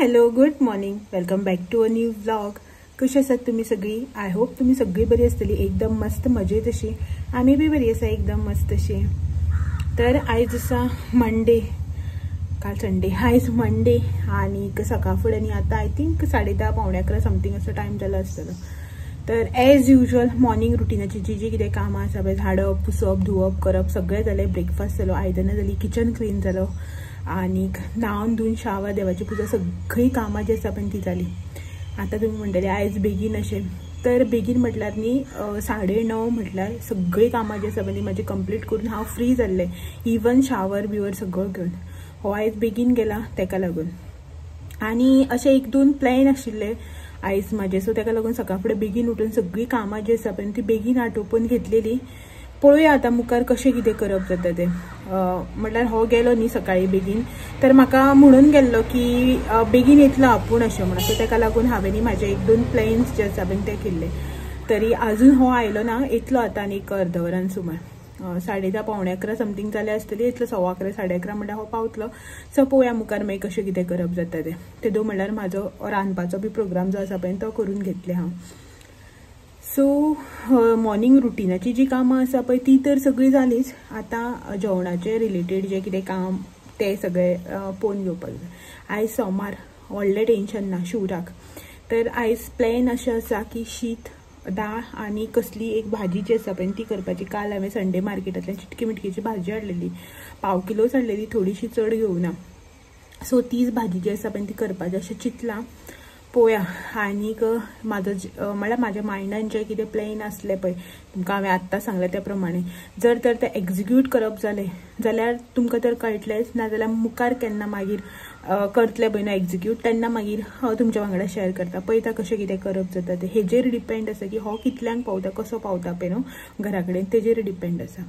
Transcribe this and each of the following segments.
Hello good morning, welcome back to a new vlog. कशी आसात तुम्ही सगळी? आय होप तुम्ही सगळी बरी असतली, एकदम मस्त मजेत अशी. आम्ही बी बरी आसा, एकदम मस्त अशी. तर आयज आसा मंडे, काल संडे, आयज मंडे आणि सकाळ फुडें आता आय थिंक 10:30 पावणे 11 समथिंग असो टायम जाला आसतलो. तर एज युजल मॉर्निंग रुटीनाची जी कितें कामां आसा पळय, झाडप पुसप धुवप करप सगळें जालें. ब्रेकफास्ट जालो, आयदनां जाली, किचन क्लीन जालो आणि न्हावन धुवन शावर देवाची पुजा सगळी कामां जी आसा पळय ती जाली. आता तुम्ही म्हणटले आयज बेगीन अशें, तर बेगीन म्हटल्यार न्ही 9:30 म्हटल्यार सगळी कामां जी आसा पळय ती म्हाजी कंप्लीट करून हांव फ्री जाल्लें. इवन शावर बिवर सगळं घेवन हो आयज बेगीन गेला तेका लागून. आणि अशें 1-2 प्लॅन आशिल्ले आयज म्हाजे, सो तेका लागून सकाळ फुडें बेगीन उठून सगळी कामां जी आसा पळय ती बेगीन आटोपून घेतलेली. पळोवया आता मुखार कशें कितें करप जाता तें. म्हटल्यार हो गेलो न्ही सकाळी बेगीन, तर म्हाका म्हणून गेल्लो की बेगीन येतलो आपूण अशें म्हणून. सो तेका लागून हांवें न्ही म्हाजे 1-2 प्लॅन्स जे आसा पळय ते केल्ले. तरी आजून हो आयलो ना, येतलो आतां आनी एक अर्द वरान सुमार. 10:30 पावणे 11 समथिंग जाले आसतली, येतलो 11:15 11:30 म्हटल्यार हो पावतलो. सो पळोवया मुखार मागीर कशें कितें करप जाता तें. तेदो म्हटल्यार म्हाजो रांदपाचो बी प्रोग्राम जो आसा पळय तो करून घेतले हांव. सो मॉर्निंग रुटीनाची जी कामां आसा पळय ती तर सगळी जालीच. आता जेवणाचे रिलेटेड जे कितें काम ते सगळे पळोवन घेवपाक जाय. आयज सोमार, व्हडलें टेन्शन ना शिवराक. तर आयज प्लॅन अशें आसा की शीत, दाळ आनी कसली एक भाजी जी आसा पळय ती करपाची. काल हांवें संडे मार्केटांतल्यान चिटकी मिटकीची भाजी हाडलेली, 1/2 किलोच हाडलेली, थोडीशी चड घेवना. सो तीच भाजी जी आसा पळय ती करपाची अशें चिंतलां. पळोवया. आनीक म्हाजो म्हळ्यार म्हाज्या मायंडान जे कितें प्लॅन आसले पळय तुमकां हांवें आत्तां सांगलें त्या प्रमाणे, जर तर तें एक्झिक्यूट करप जालें जाल्यार तुमकां तर कळटलेंच, नाजाल्यार मुखार केन्ना मागीर करतले पळय न्हू एक्झिक्यूट, तेन्ना मागीर हांव तुमच्या वांगडा शेअर करता. पळयता कशें कितें करप जाता तें. हेजेर डिपेंड आसा की हो कितल्यांक पावता, कसो पावता पळय न्हू घरा कडेन, तेजेर डिपेंड आसा.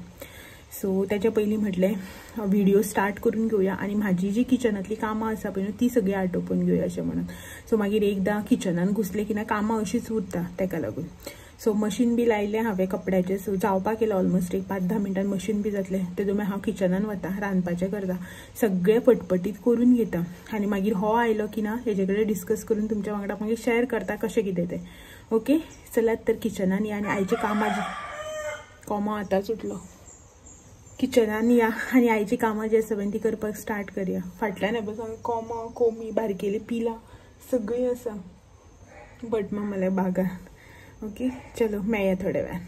सो त्याच्या पयलीं म्हटलें व्हिडिओ स्टार्ट करून घेवया आनी म्हाजी जी किचनांतली कामां आसा पळय न्हू ती सगळी आटोपून घेवया अशें म्हणून. सो मागीर एकदां किचनान घुसलें की ना कामां अशीच उरता तेका लागून. सो मशीन बी लायलें हांवें कपड्याचें, सो जावपाक येलो ऑलमोस्ट एक 5-10 मिनटान मशीन बी जातलें. तेदो मागीर हांव किचनान वता, रांदपाचें करता, सगळें पटपटीत करून घेता. आनी मागीर हो आयलो की ना हेजे कडेन डिस्कस करून तुमच्या वांगडा मागीर शेअर करता कशें कितें तें. ओके, चलात तर किचनान या आनी आयची कामां जी कोमो आतांच उठलो, किचनान या आनी आयची कामां जी आसा पळय ती करपाक स्टार्ट करया. फाटल्यान हे बस कोमो कोमी बारकेली पिलां सगळी आसा भटमामल्या बागान. ओके, चलो मेळया थोड्या वेळान.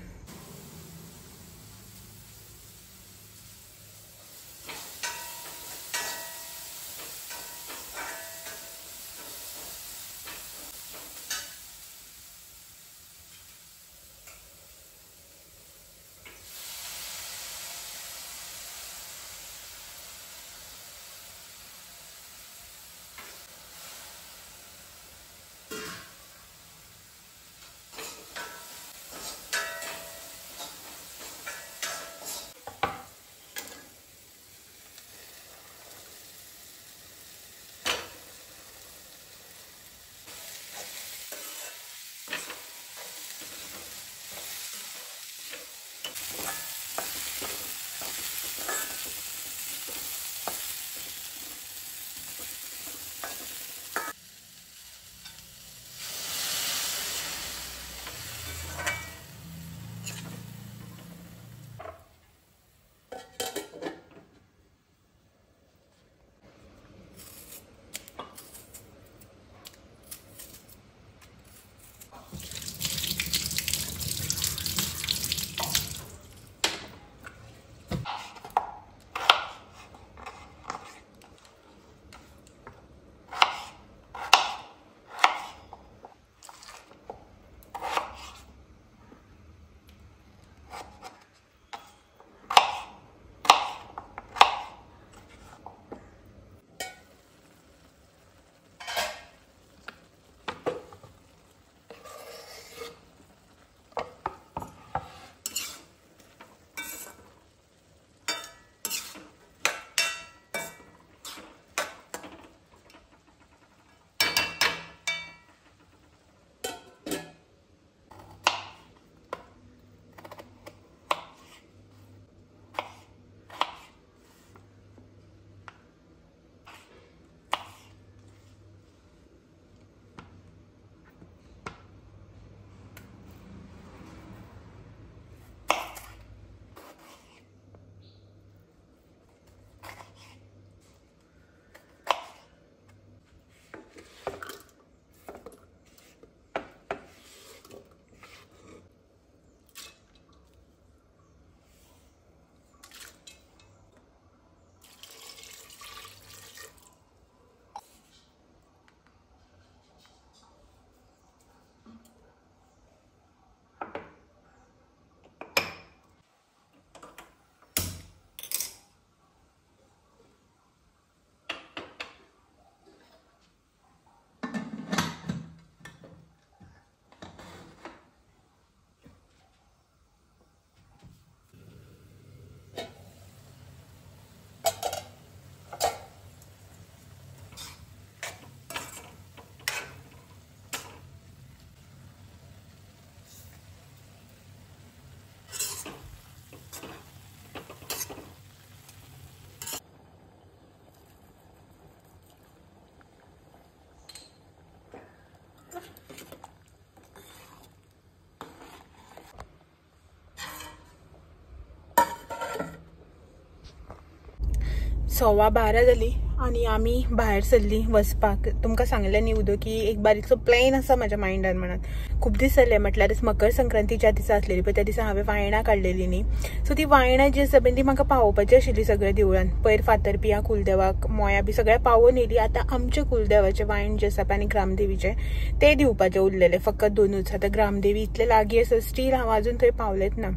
12:15 जाली आणि आम्ही भायर सरली वचपाक. तुमकां सांगलें न्ही उदो की एक बारीकसो प्लॅन आसा म्हाज्या मायंडान म्हणत. खूब दीस जाले, म्हटल्यार मकर संक्रांतीच्या दिसा आसलेली पळय त्या दिसा हांवें वायणां काडलेली न्ही. सो ती वायणां जी आसा पळय ती म्हाका पावोवपाची आशिल्ली सगळ्या देवळान. पयर फातरपिया कुलदेवाक मोया बी सगळ्या पावोवन येयली. आतां आमच्या कुलदेवाचें वायण जें आसा पळय आनी ग्रामदेवीचें तें दिवपाचें उरलेलें फकत 2च. आतां ग्रामदेवी इतले लागीं आसा स्टील हांव अजून थंय पावलेंच ना.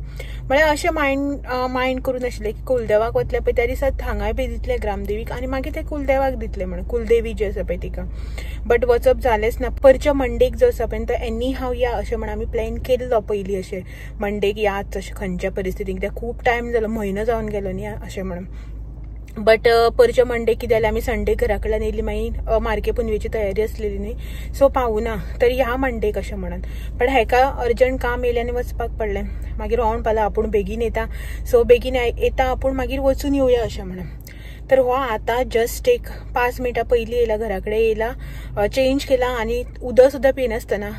म्हळ्यार अशें मायंड करून आशिल्लें की कुलदेवाक वतले पळय त्या दिसा हांगाय बी दितले ग्रामदेवीक आनी मागीर ते कुलदेवाक दितले म्हणून, कुलदेवी जी आसा पळय तिका. बट वचप जालेंच ना. परच्या मंडेक जो आसा पळय तो एनी हांव या अशें म्हण आमी प्लॅन केल्लो पयलीं. अशें मंडेक याच अशें खंयच्या परिस्थितीक, कित्याक खूब टायम जालो, म्हयनो जावन गेलो न्ही अशें म्हणून. बट परच्या मंडे कितें जालें आमी संडे घरा कडल्यान येयली. मागीर मार्के पुनवेची तयारी आसलेली न्ही, सो पावूना तरी ह्या मंडेक अशें म्हणून. पण हेका अर्जंट काम येयलें आनी वचपाक पडलें. मागीर रावन पावलें आपूण बेगीन येता, सो बेगीन येता आपूण मागीर वचून येवया अशें म्हणून. तर हो आतां जस्ट एक 5 मिनटां पयलीं येयला, घरा कडेन येयला, चेंज केला आनी उदक सुद्दां पिनासतना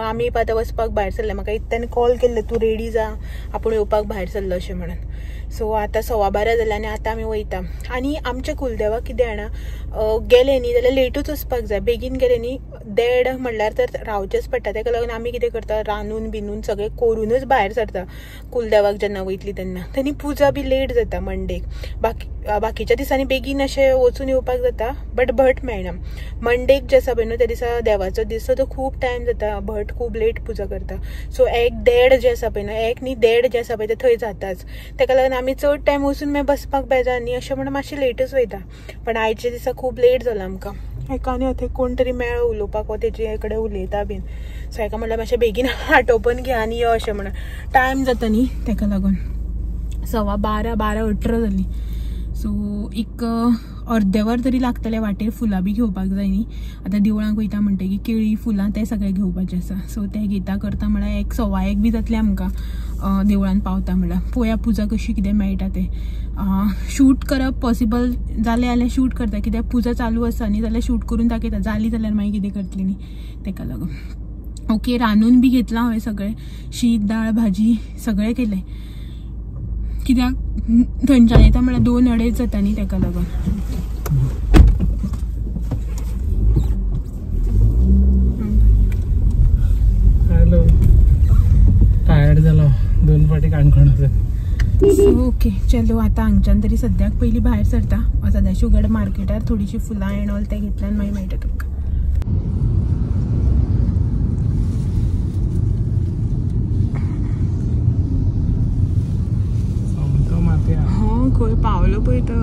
आमी आतां वचपाक भायर सरले. म्हाका इत्यान कॉल केल्लो तूं रेडी जा, आपूण येवपाक भायर सरलो अशें म्हणून. सो आतां 12:15 जाले आनी आतां आमी वयता. आनी आमच्या कुलदेवाक कितें जाणा, गेले न्ही जाल्यार लेटूच वचपाक जाय. बेगीन गेले न्ही देड म्हणल्यार तर रावचेंच पडटा. ताका लागून आमी कितें करता, रांदून बिनून सगळें करूनच भायर सरता कुलदेवाक जेन्ना वयतली तेन्ना. थंय पुजा बी लेट जाता मंडेक. बाकीच्या दिसांनी बेगीन अशें वचून येवपाक जाता, बट भट मेळना. मंडेक जे आसा पळय न्हू त्या दिसा देवाचो दीस, सो तो खूब टायम जाता, भट खूब लेट पुजा करता. सो 1-1:30 जे आसा पळय न्हू, 1 न्ही 1:30 जे आसा पळय ते थंय जाताच. ताका लागून आमी चड टायम वचून मागीर बसपाक बेजार न्ही अशें म्हणून मातशें लेटूच वयता. पण आयच्या दिसा खूब लेट जाला आमकां. हेका आनी थंय कोण तरी मेळ्ळो उलोवपाक, तेजे कडेन उलयता बीन. सो हेका म्हणल्यार मातशें बेगीन आटोपन घे आनी यो अशें म्हणून. टायम जाता न्ही ताका लागून. 12:18 जाली. सो एक अर्दे वर तरी लागतले. वाटेर फुलां बी घेवपाक जाय न्ही. आतां देवळांक वयता म्हणटा की केळी फुलां ते सगळे घेवपाचें आसा. सो ते घेता करता म्हळ्यार 1:15 बी जातलें आमकां देवळान पावता म्हळ्यार. पळोवया पुजा कशी कितें मेळटा तें. शूट करप पॉसिबल जालें जाल्यार शूट करता, कित्याक पुजा चालू आसा न्ही जाल्यार शूट करून दाखयता. जाली जाल्यार मागीर कितें करतली न्ही ताका लागून. ओके, रांदून बी घेतलां हांवें सगळें. शीत दाळ भाजी सगळें केलें, कित्याक थंयच्यान येता म्हळ्यार 2-2:30 जाता न्ही ताका लागून. हॅलो, टायर्ड जालो 2 फावटी काणकोण. ओके चलो, आतां हांगच्यान तरी सद्याक पयलीं भायर सरता. सद्या शुगड मार्केटार थोडीशी फुलां एंड ऑल ते घेतल्यान मागीर मेळटा तुमकां. खंय पावलो पळय तो.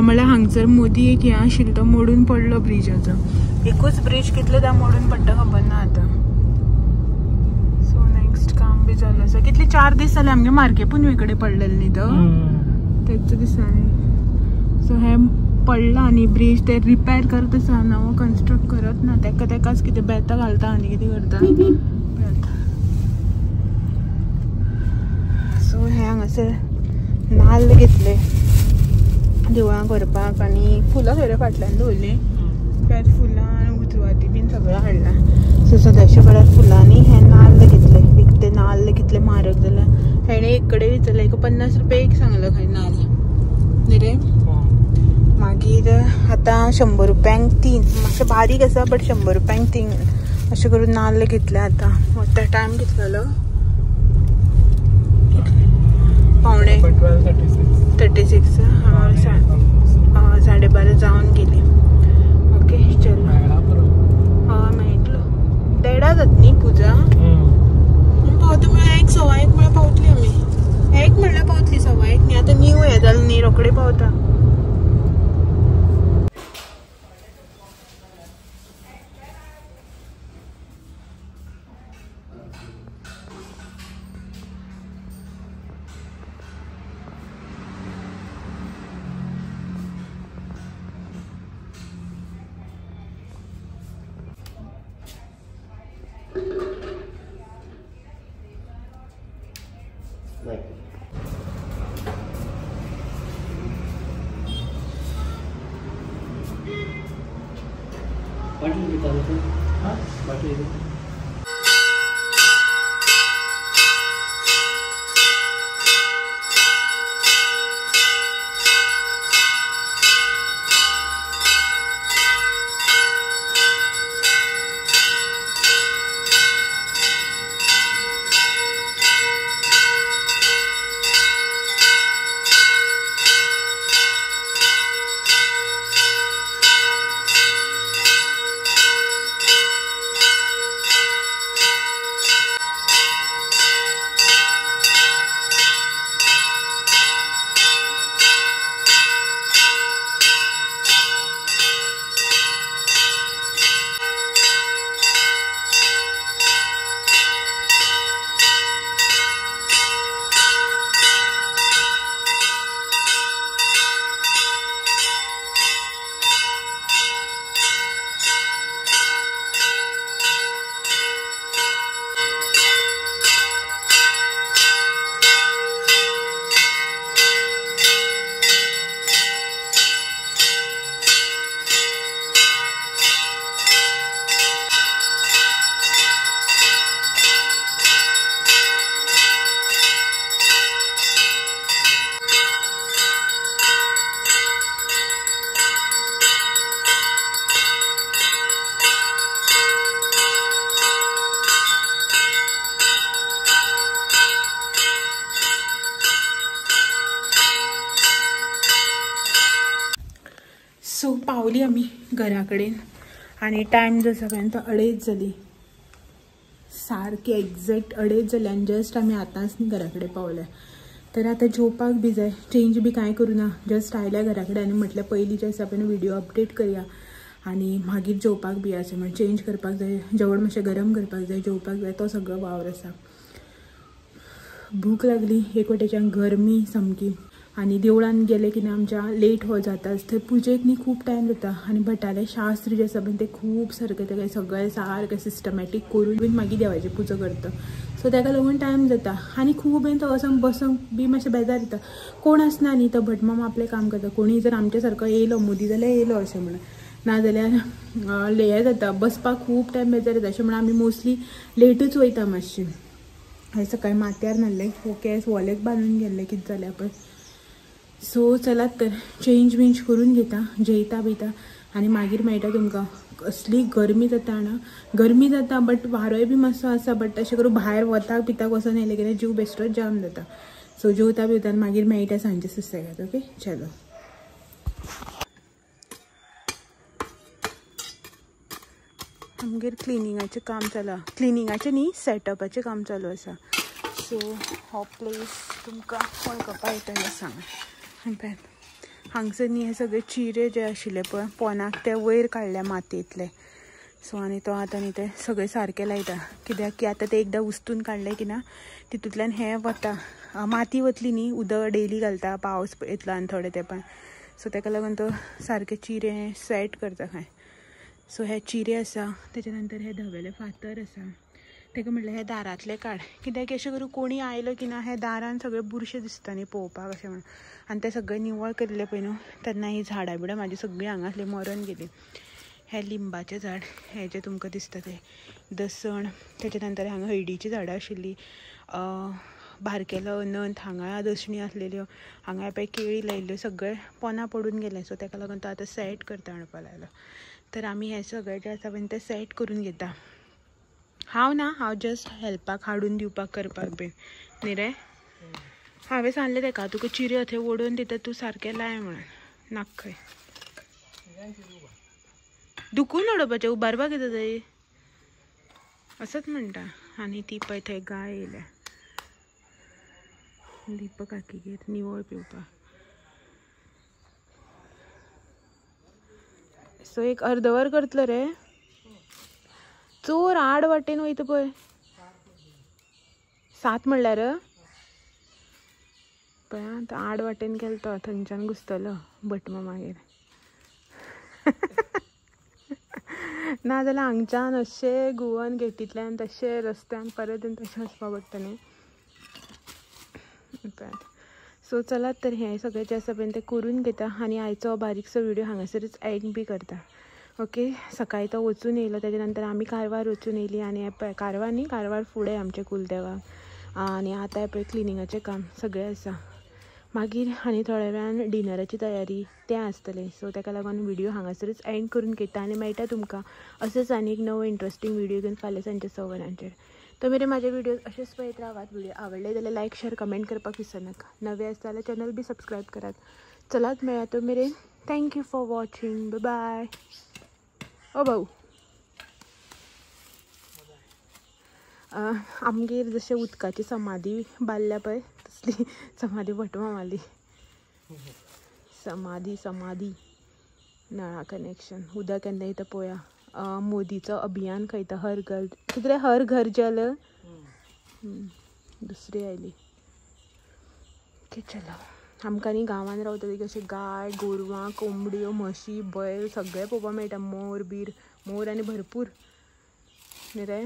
म्हळ्यार हांगसर मोदी एक हें आशिल्लो तो मोडून पडलो ब्रिजाचो. एकूच ब्रिज कितले दा मोडून पडटा खबर ना आतां. सो नेक्स्ट काम बी जालें आसा. कितले 4 दीस जाले आमगे मार्के पुनवे कडेन पडलेलो न्ही तो तेच दिसांनी. सो हे पडला आनी ब्रिज ते रिपेर करत आसा, नवो कन्स्ट्रक्ट करत ना. तेकाच कितें बेतां घालता आनी कितें करता. सो हे हांगासर नाल्ल घेतले देवळांक व्हरपाक आनी फुलां सोयऱ्या फाटल्यान दवरली. त्याच फुलां उजवाती बीन सगळें हाडला. सो सदांच्या वेळार फुलांनी हे नाल्ल घेतले. विकते नाल्ल कितले म्हारग जाल्यार. हेणे एक कडेन विचारलें, एक 50 रुपया एक सांगलो खंय नाल्ल न्ही रे. मागीर आतां 100 रुपयांक 3. मातशें बारीक आसा बट 100 रुपयांक 3 अशें करून नाल्ल घेतले. आतां वता टायम घेतलेलो पावणे 36 12:30 जावन गेली. ओके चलो, मेळटलो 1:30 जात न्ही पुजा. पावता म्हळ्यार 1:15 म्हळ्यार पावतली आमी. 1 म्हणल्यार पावतली, 1:15 न्ही. आतां न्यू हें जालें न्ही, रोखडे पावता. सो पावली आम्ही घरा कडेन आणि टायम जसो पर्यंत 2:30 जाली, सारकी एक्झॅक्ट 2:30 जाली आणि जस्ट आम्ही आतांच घरा कडेन पावल्या. तर आता जेवपाक बी जाय, चेंज बी कांय करूना, जस्ट आयल्या घरा कडेन आनी म्हटल्यार पयलीं जे आसा पळय व्हिडिओ अपडेट करया आनी मागीर जेवपाक बी आसा, म्हणजे चेंज करपाक जाय, जेवण मातशें गरम करपाक जाय, जेवपाक जाय, तो सगळो वावर आसा. भूक लागली, एक वटेच्यान गरमी सामकी आणि देवळान गेले की ना आमच्या लेट हो जाताच. थंय पुजेक न्ही खूब टायम जाता आनी भटाले शास्त्र जे आसा पळय ते खूब सारकें तें सगळें सारकें सिस्टमॅटीक करून बीन मागीर देवाची पुजा करता. सो ताका लागून टायम जाता आनी खूब वेळ तो वचून बसूंक बी मातशें बेजार येता. कोण आसना न्ही, तो भटमाम आपलें काम करता. कोणी जर आमच्या सारको येयलो मोदी जाल्यार येयलो अशें म्हणून, नाजाल्यार हें जाता, बसपाक खूब टायम बेजार येता. अशें म्हणून आमी मोस्टली लेटूच वयता मातशें. हांवें सकाळीं माथ्यार नासलें, केंस वॉलेक बांदून गेल्ले कितें जाल्यार पळय. सो चलात तर चेंज वेंज करून घेता, जेयता बिता आनी मागीर मेळटा तुमकां. कसली गरमी जाता ना, गरमी जाता बट वारोय बी मातसो आसा, बट अशें करून भायर वताक पिताक वचून येयलें की जीव बेश्टोच जाम जाता. सो जेवता बिवता मागीर मेळटा सांजे सुसेगाद. ओके चलो. आमगेर क्लिनिंगाचें काम चालू, क्लिनिंगाचें न्ही, सेटअपाचें काम चालू आसा. सो हो प्लेस तुमकां वळखपा येता जाल्यार सांगा. हांगसर न्ही हे सगळे चिरे जे आशिल्ले पळय पोनाक ते वयर काडल्या मातयेंतले. सो आनी तो आतां न्ही ते सगळे सारके लायता, कित्याक की आतां ते एकदां उस्तून काडले की ना तितूंतल्यान हें वता, माती वतली न्ही, उदक डेली घालता, पावस येतलो आनी थोडे तेंपान. सो ताका लागून तो सारके चिरे सेट करता खंय. सो हे चिरे आसा, तेच्या नंतर हे धवेले फातर आसा, ताका म्हटल्यार हे दारांतले काड, कित्याक अशें करून कोणी आयलो की ना हे दारान सगळे बुरशे दिसता न्ही पळोवपाक अशें म्हणून. आनी ते सगळे निवळ केल्ले पळय न्हू, तेन्ना ही झाडां बिडां म्हाजी सगळीं हांगासली मरण गेली. हे लिंबाचें झाड, हे जे तुमकां दिसता ते दसण, तेच्या नंतर हांगा हळडीची झाडां आशिल्लीं, बारकेलो अनंत, हांगा दसणी आसलेल्यो, हांगा पळय केळी लायिल्ल्यो, सगळे पोना पडून गेले. सो ताका लागून तो आतां सेट करता हाडपा लायलो. तर आमी हे सगळे जे आसा पळय ते सेट करून घेता. हांव जस्ट हेल्पाक हाडून दिवपाक करपाक बीन न्ही रे. हांवें सांगलें ताका तुका चिरे थंय ओडून दिता, तूं सारकें लाय म्हणून. नाका खंय दुखून उडोवपाचें, उबारपाक येता थंय असोच म्हणटा. आनी ती पळय थंय गाय येयल्या दिपक काकीगेर निवळ पिवपाक. सो एक अर्दवर करतलो रे. चोर आड वाटेन वयता पळय, 7 म्हणल्यार पळय आतां आड वाटेन गेलो तो, थंयच्यान घुसतलो भटमामागेर. नाजाल्यार हांगच्यान अशें गोवन गेटींतल्यान तशें रस्त्यान परत तशें वचपा पडटा न्ही. सो चलात तर हें सगळें जे आसा पळय तें करून घेता आनी आयचो बारीकसो व्हिडिओ हांगासरच एंड बी करता. ओके. सकाळीं तो वचून येयलो, तेच्या नंतर आमी कारवार वचून येयली आनी हे पळय कारवार न्ही, कारवार फुडें आमचे कुलदेवाक. आनी आतां पळय क्लिनिंगाचें काम सगळें आसा. मागीर आनी थोड्या वेळान डिनराची तयारी तें आसतलें. सो ताका लागून व्हिडिओ हांगासरच एंड करून घेता आनी मेळटा तुमकां असोच आनी एक नवो इंट्रस्टींग व्हिडिओ घेवन फाल्यां सांजे 6 वरांचेर. तो मेरेन म्हाजे व्हिडिओज अशेंच पळयत रावात. व्हिडिओ आवडले जाल्यार लायक शेअर कमेंट करपाक विसरनाका. नवे आसता जाल्यार चॅनल बी सबस्क्रायब करात. चलात मेळया तो मेरेन. Thank you for watching. बाय. ओ भाऊ, आमगेर जशें उदकाची समाधी बांदल्या पळय तसली समाधी भटमामाली. समाधी नळा कनेक्शन, उदक केन्ना येता पळोवया. मोदीचो अभियान खंय तो, हर घर कितें हर घर जल, दुसरी आयली. ओके चलो. आमकां न्ही गांवांत रावतली अशें गाय गोरवां कोंबड्यो म्हशी बैल सगळें पळोवपाक मेळटा. मोर आनी भरपूर न्ही रे.